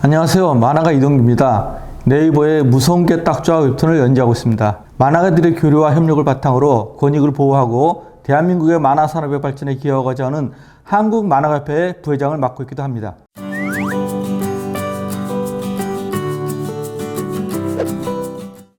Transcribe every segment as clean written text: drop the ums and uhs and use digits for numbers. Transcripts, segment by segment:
안녕하세요. 만화가 이동규입니다. 네이버에 무서운 게 딱 좋아 웹툰을 연재하고 있습니다. 만화가들의 교류와 협력을 바탕으로 권익을 보호하고 대한민국의 만화 산업의 발전에 기여하고자 하는 한국만화가협회의 부회장을 맡고 있기도 합니다.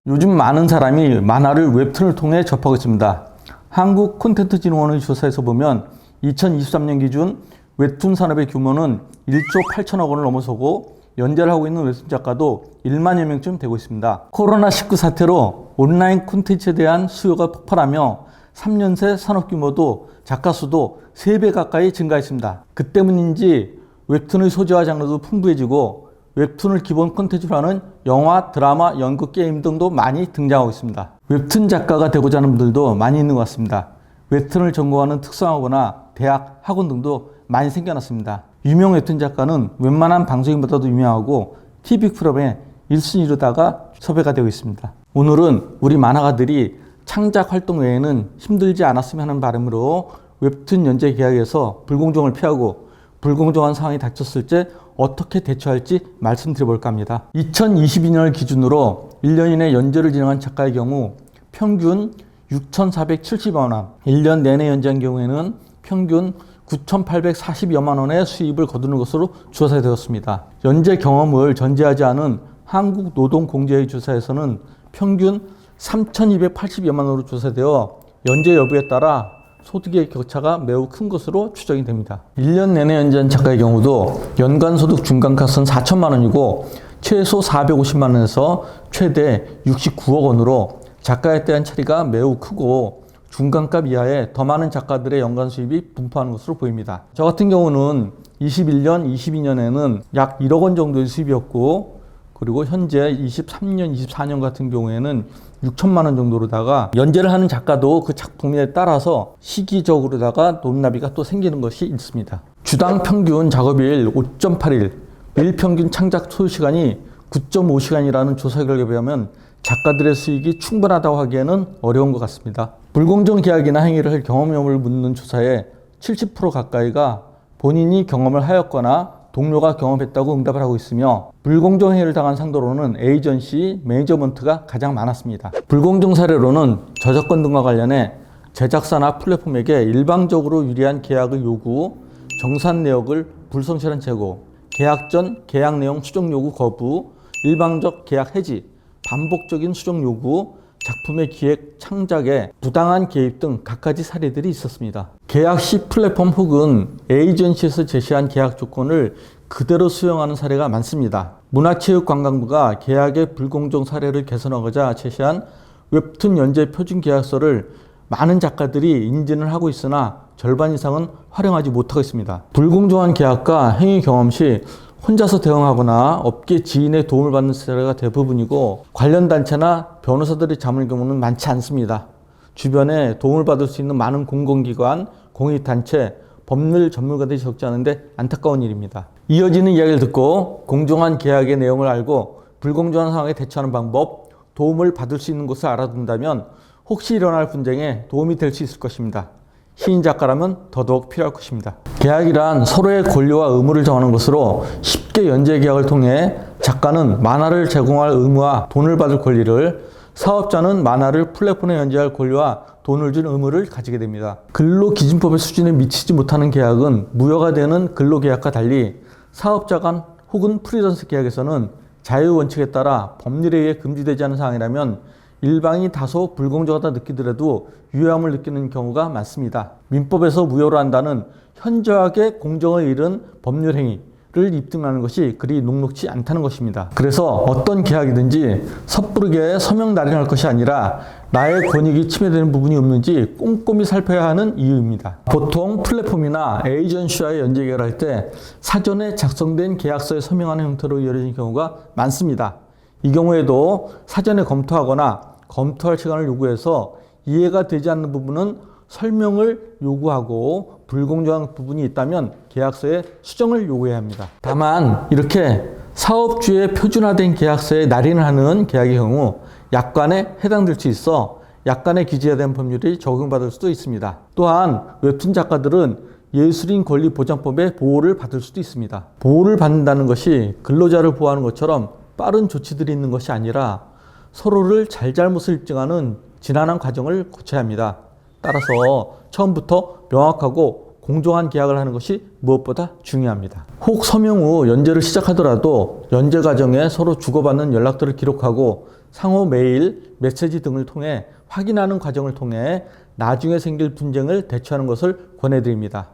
요즘 많은 사람이 만화를 웹툰을 통해 접하고 있습니다. 한국콘텐츠진흥원의 조사에서 보면 2023년 기준 웹툰 산업의 규모는 1조 8천억 원을 넘어서고 연재를 하고 있는 웹툰 작가도 1만여 명쯤 되고 있습니다. 코로나19 사태로 온라인 콘텐츠에 대한 수요가 폭발하며 3년 새 산업 규모도 작가 수도 3배 가까이 증가했습니다. 그 때문인지 웹툰의 소재와 장르도 풍부해지고 웹툰을 기본 콘텐츠로 하는 영화, 드라마, 연극, 게임 등도 많이 등장하고 있습니다. 웹툰 작가가 되고자 하는 분들도 많이 있는 것 같습니다. 웹툰을 전공하는 특성화거나 대학, 학원 등도 많이 생겨났습니다. 유명 웹툰 작가는 웬만한 방송인보다도 유명하고 TV 프로그램에 1순위로다가 섭외가 되고 있습니다. 오늘은 우리 만화가들이 창작 활동 외에는 힘들지 않았으면 하는 바람으로 웹툰 연재 계약에서 불공정을 피하고 불공정한 상황이 닥쳤을 때 어떻게 대처할지 말씀드려볼까 합니다. 2022년을 기준으로 1년 이내 연재를 진행한 작가의 경우 평균 6,470만 원, 1년 내내 연재한 경우에는 평균 9,840여만 원의 수입을 거두는 것으로 조사되었습니다. 연재 경험을 전제하지 않은 한국노동공제의 조사에서는 평균 3,280여만 원으로 조사되어 연재 여부에 따라 소득의 격차가 매우 큰 것으로 추정이 됩니다. 1년 내내 연재한 작가의 경우도 연간 소득 중간가선 4천만 원이고 최소 450만 원에서 최대 69억 원으로 작가에 대한 차이가 매우 크고 중간값 이하의 더 많은 작가들의 연간 수입이 분포하는 것으로 보입니다. 저 같은 경우는 21년, 22년에는 약 1억 원 정도의 수입이었고 그리고 현재 23년, 24년 같은 경우에는 6천만 원 정도로다가 연재를 하는 작가도 그 작품에 따라서 시기적으로다가 높낮이가 또 생기는 것이 있습니다. 주당 평균 작업일 5.8일, 일평균 창작 소요 시간이 9.5시간이라는 조사 결과에 의하면 작가들의 수익이 충분하다고 하기에는 어려운 것 같습니다. 불공정 계약이나 행위를 할 경험 여부를 묻는 조사에 70% 가까이가 본인이 경험을 하였거나 동료가 경험했다고 응답을 하고 있으며 불공정 행위를 당한 상대로는 에이전시, 매니저먼트가 가장 많았습니다. 불공정 사례로는 저작권 등과 관련해 제작사나 플랫폼에게 일방적으로 유리한 계약의 요구, 정산 내역을 불성실한 제고, 계약 전 계약 내용 수정 요구 거부, 일방적 계약 해지, 반복적인 수정 요구, 작품의 기획, 창작에 부당한 개입 등 갖가지 사례들이 있었습니다. 계약 시 플랫폼 혹은 에이전시에서 제시한 계약 조건을 그대로 수용하는 사례가 많습니다. 문화체육관광부가 계약의 불공정 사례를 개선하고자 제시한 웹툰 연재 표준 계약서를 많은 작가들이 인증을 하고 있으나 절반 이상은 활용하지 못하고 있습니다. 불공정한 계약과 행위 경험 시 혼자서 대응하거나 업계 지인의 도움을 받는 사례가 대부분이고 관련 단체나 변호사들이 잠을 경우는 많지 않습니다. 주변에 도움을 받을 수 있는 많은 공공기관, 공익단체, 법률 전문가들이 적지 않은데 안타까운 일입니다. 이어지는 이야기를 듣고 공정한 계약의 내용을 알고 불공정한 상황에 대처하는 방법, 도움을 받을 수 있는 곳을 알아둔다면 혹시 일어날 분쟁에 도움이 될 수 있을 것입니다. 시인 작가라면 더더욱 필요할 것입니다. 계약이란 서로의 권리와 의무를 정하는 것으로 쉽게 연재 계약을 통해 작가는 만화를 제공할 의무와 돈을 받을 권리를, 사업자는 만화를 플랫폼에 연재할 권리와 돈을 줄 의무를 가지게 됩니다. 근로기준법의 수준에 미치지 못하는 계약은 무효가 되는 근로계약과 달리 사업자 간 혹은 프리랜서 계약에서는 자유원칙에 따라 법률에 의해 금지되지 않은 사항이라면 일방이 다소 불공정하다 느끼더라도 유효함을 느끼는 경우가 많습니다. 민법에서 무효로 한다는 현저하게 공정을 잃은 법률 행위를 입증하는 것이 그리 녹록지 않다는 것입니다. 그래서 어떤 계약이든지 섣부르게 서명 날인할 것이 아니라 나의 권익이 침해되는 부분이 없는지 꼼꼼히 살펴야 하는 이유입니다. 보통 플랫폼이나 에이전시와의 연재 계약을 할 때 사전에 작성된 계약서에 서명하는 형태로 이루어지는 경우가 많습니다. 이 경우에도 사전에 검토하거나 검토할 시간을 요구해서 이해가 되지 않는 부분은 설명을 요구하고 불공정한 부분이 있다면 계약서에 수정을 요구해야 합니다. 다만 이렇게 사업주의 표준화된 계약서에 날인을 하는 계약의 경우 약관에 해당될 수 있어 약관에 기재된 법률이 적용받을 수도 있습니다. 또한 웹툰 작가들은 예술인 권리 보장법의 보호를 받을 수도 있습니다. 보호를 받는다는 것이 근로자를 보호하는 것처럼 빠른 조치들이 있는 것이 아니라 서로를 잘잘못을 입증하는 지난한 과정을 거쳐야 합니다. 따라서 처음부터 명확하고 공정한 계약을 하는 것이 무엇보다 중요합니다. 혹 서명 후 연재를 시작하더라도 연재 과정에 서로 주고받는 연락들을 기록하고 상호 메일, 메시지 등을 통해 확인하는 과정을 통해 나중에 생길 분쟁을 대처하는 것을 권해드립니다.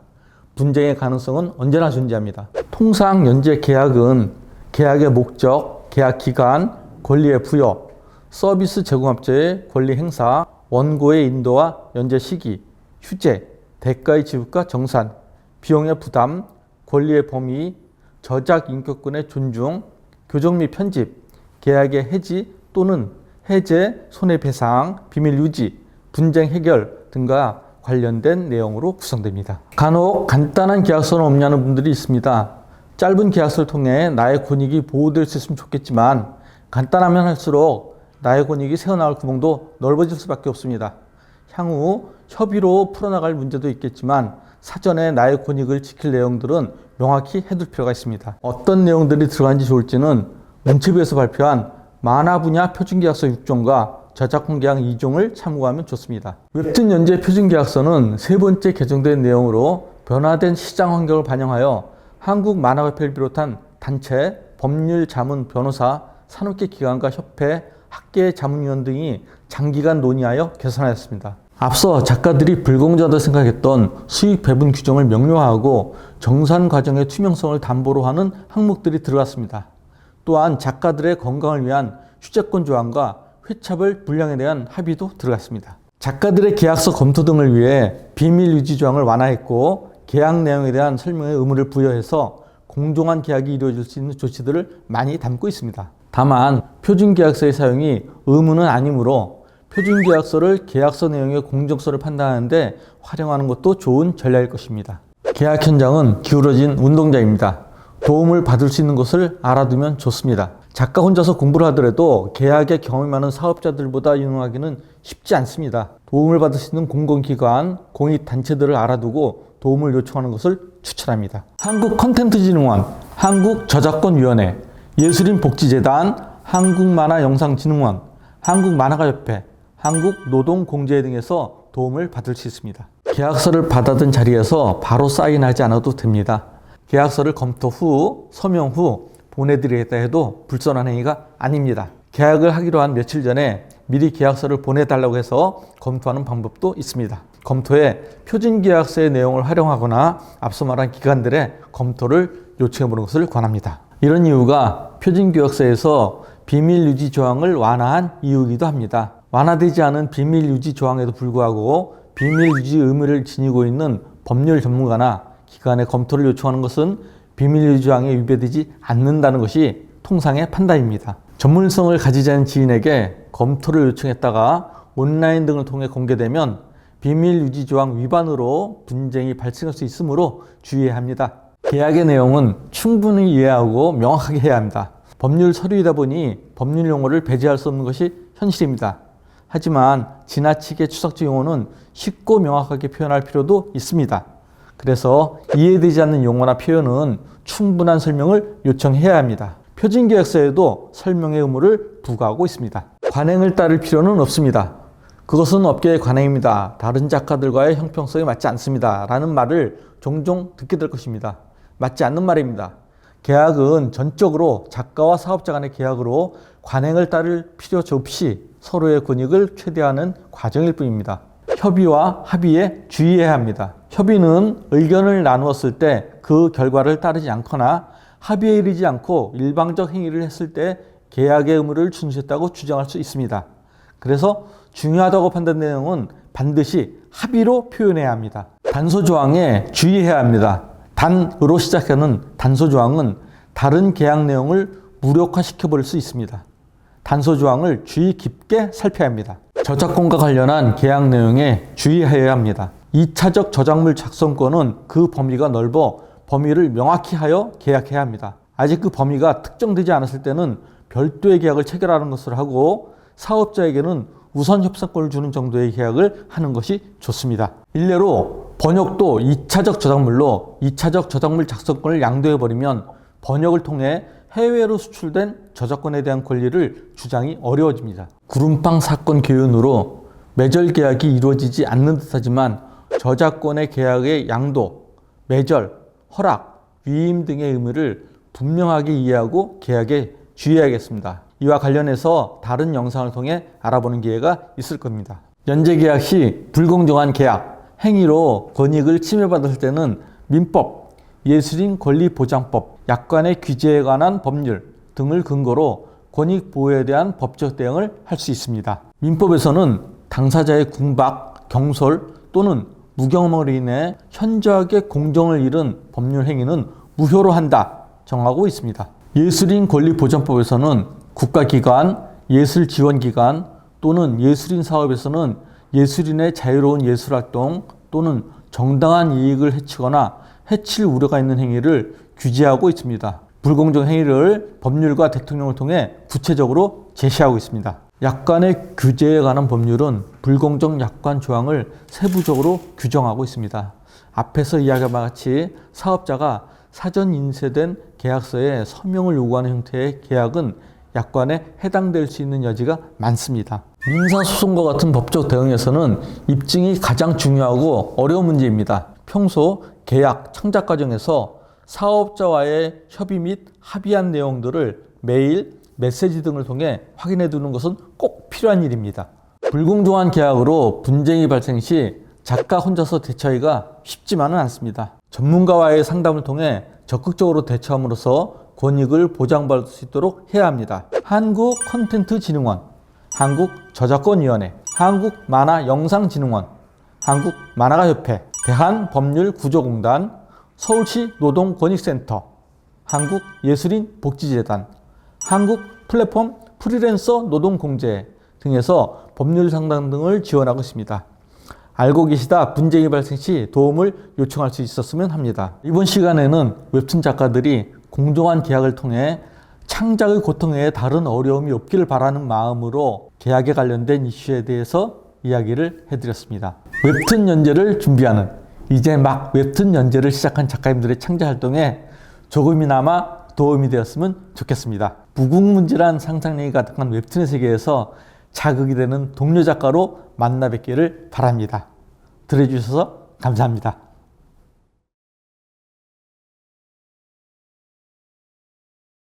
분쟁의 가능성은 언제나 존재합니다. 통상 연재 계약은 계약의 목적, 계약 기간, 권리의 부여, 서비스 제공업자의 권리 행사, 원고의 인도와 연재 시기, 휴재, 대가의 지급과 정산, 비용의 부담, 권리의 범위, 저작 인격권의 존중, 교정 및 편집, 계약의 해지 또는 해제, 손해배상, 비밀 유지, 분쟁 해결 등과 관련된 내용으로 구성됩니다. 간혹 간단한 계약서는 없냐는 분들이 있습니다. 짧은 계약서를 통해 나의 권익이 보호될 수 있으면 좋겠지만 간단하면 할수록 나의 권익이 새어나올 구멍도 넓어질 수밖에 없습니다. 향후 협의로 풀어나갈 문제도 있겠지만 사전에 나의 권익을 지킬 내용들은 명확히 해둘 필요가 있습니다. 어떤 내용들이 들어간지 좋을지는 문체부에서 발표한 만화 분야 표준계약서 6종과 저작권 계약 2종을 참고하면 좋습니다. 웹툰 연재 표준계약서는 세 번째 개정된 내용으로 변화된 시장 환경을 반영하여 한국만화협회를 비롯한 단체, 법률 자문 변호사, 산업계 기관과 협회, 학계 자문위원 등이 장기간 논의하여 개선하였습니다. 앞서 작가들이 불공정하다고 생각했던 수익 배분 규정을 명료화하고 정산 과정의 투명성을 담보로 하는 항목들이 들어갔습니다. 또한 작가들의 건강을 위한 휴재권 조항과 회차별 분량에 대한 합의도 들어갔습니다. 작가들의 계약서 검토 등을 위해 비밀 유지 조항을 완화했고 계약 내용에 대한 설명의 의무를 부여해서 공정한 계약이 이루어질 수 있는 조치들을 많이 담고 있습니다. 다만 표준계약서의 사용이 의무는 아니므로 표준계약서를 계약서 내용의 공정성을 판단하는데 활용하는 것도 좋은 전략일 것입니다. 계약 현장은 기울어진 운동장입니다. 도움을 받을 수 있는 것을 알아두면 좋습니다. 작가 혼자서 공부를 하더라도 계약에 경험이 많은 사업자들보다 유능하기는 쉽지 않습니다. 도움을 받을 수 있는 공공기관, 공익단체들을 알아두고 도움을 요청하는 것을 추천합니다. 한국컨텐츠진흥원, 한국저작권위원회, 예술인복지재단, 한국만화영상진흥원, 한국만화가협회, 한국노동공제회 등에서 도움을 받을 수 있습니다. 계약서를 받아든 자리에서 바로 사인하지 않아도 됩니다. 계약서를 검토 후, 서명 후 보내드리겠다 해도 불손한 행위가 아닙니다. 계약을 하기로 한 며칠 전에 미리 계약서를 보내달라고 해서 검토하는 방법도 있습니다. 검토에 표준계약서의 내용을 활용하거나 앞서 말한 기관들의 검토를 요청해보는 것을 권합니다. 이런 이유가 표준계약서에서 비밀유지 조항을 완화한 이유이기도 합니다. 완화되지 않은 비밀유지 조항에도 불구하고 비밀유지 의무를 지니고 있는 법률 전문가나 기관의 검토를 요청하는 것은 비밀유지 조항에 위배되지 않는다는 것이 통상의 판단입니다. 전문성을 가지지 않은 지인에게 검토를 요청했다가 온라인 등을 통해 공개되면 비밀유지 조항 위반으로 분쟁이 발생할 수 있으므로 주의해야 합니다. 계약의 내용은 충분히 이해하고 명확하게 해야 합니다. 법률 서류이다 보니 법률 용어를 배제할 수 없는 것이 현실입니다. 하지만 지나치게 추상적 용어는 쉽고 명확하게 표현할 필요도 있습니다. 그래서 이해되지 않는 용어나 표현은 충분한 설명을 요청해야 합니다. 표준계약서에도 설명의 의무를 부과하고 있습니다. 관행을 따를 필요는 없습니다. 그것은 업계의 관행입니다. 다른 작가들과의 형평성에 맞지 않습니다. 라는 말을 종종 듣게 될 것입니다. 맞지 않는 말입니다. 계약은 전적으로 작가와 사업자 간의 계약으로 관행을 따를 필요 없이 서로의 권익을 최대화하는 과정일 뿐입니다. 협의와 합의에 주의해야 합니다. 협의는 의견을 나누었을 때 그 결과를 따르지 않거나 합의에 이르지 않고 일방적 행위를 했을 때 계약의 의무를 준수했다고 주장할 수 있습니다. 그래서 중요하다고 판단된 내용은 반드시 합의로 표현해야 합니다. 단서조항에 주의해야 합니다. 단으로 시작하는 단서조항은 다른 계약 내용을 무력화시켜버릴 수 있습니다. 단서조항을 주의 깊게 살펴야 합니다. 저작권과 관련한 계약 내용에 주의해야 합니다. 2차적 저작물 작성권은 그 범위가 넓어 범위를 명확히 하여 계약해야 합니다. 아직 그 범위가 특정되지 않았을 때는 별도의 계약을 체결하는 것을 하고 사업자에게는 우선 협상권을 주는 정도의 계약을 하는 것이 좋습니다. 일례로 번역도 2차적 저작물로 2차적 저작물 작성권을 양도해버리면 번역을 통해 해외로 수출된 저작권에 대한 권리를 주장이 어려워집니다. 구름빵 사건 교훈으로 매절 계약이 이루어지지 않는 듯하지만 저작권의 계약의 양도, 매절, 허락, 위임 등의 의무를 분명하게 이해하고 계약에 주의해야겠습니다. 이와 관련해서 다른 영상을 통해 알아보는 기회가 있을 겁니다. 연재계약 시 불공정한 계약, 행위로 권익을 침해받을 때는 민법, 예술인 권리보장법, 약관의 규제에 관한 법률 등을 근거로 권익 보호에 대한 법적 대응을 할 수 있습니다. 민법에서는 당사자의 궁박, 경솔 또는 무경험으로 인해 현저하게 공정을 잃은 법률 행위는 무효로 한다 정하고 있습니다. 예술인 권리보장법에서는 국가기관, 예술지원기관 또는 예술인 사업에서는 예술인의 자유로운 예술활동 또는 정당한 이익을 해치거나 해칠 우려가 있는 행위를 규제하고 있습니다. 불공정 행위를 법률과 대통령을 통해 구체적으로 제시하고 있습니다. 약관의 규제에 관한 법률은 불공정 약관 조항을 세부적으로 규정하고 있습니다. 앞에서 이야기한 바와 같이 사업자가 사전 인쇄된 계약서에 서명을 요구하는 형태의 계약은 약관에 해당될 수 있는 여지가 많습니다. 민사소송과 같은 법적 대응에서는 입증이 가장 중요하고 어려운 문제입니다. 평소 계약, 창작 과정에서 사업자와의 협의 및 합의한 내용들을 메일, 메시지 등을 통해 확인해 두는 것은 꼭 필요한 일입니다. 불공정한 계약으로 분쟁이 발생 시 작가 혼자서 대처하기가 쉽지만은 않습니다. 전문가와의 상담을 통해 적극적으로 대처함으로써 권익을 보장받을 수 있도록 해야 합니다. 한국콘텐츠진흥원, 한국저작권위원회, 한국만화영상진흥원, 한국만화가협회, 대한법률구조공단, 서울시 노동권익센터, 한국예술인복지재단, 한국플랫폼 프리랜서 노동공제 등에서 법률 상담 등을 지원하고 있습니다. 알고 계시다 분쟁이 발생 시 도움을 요청할 수 있었으면 합니다. 이번 시간에는 웹툰 작가들이 공정한 계약을 통해 창작의 고통에 다른 어려움이 없기를 바라는 마음으로 계약에 관련된 이슈에 대해서 이야기를 해드렸습니다. 웹툰 연재를 준비하는, 이제 막 웹툰 연재를 시작한 작가님들의 창작 활동에 조금이나마 도움이 되었으면 좋겠습니다. 무궁무진한 상상력이 가득한 웹툰의 세계에서 자극이 되는 동료 작가로 만나 뵙기를 바랍니다. 들어주셔서 감사합니다.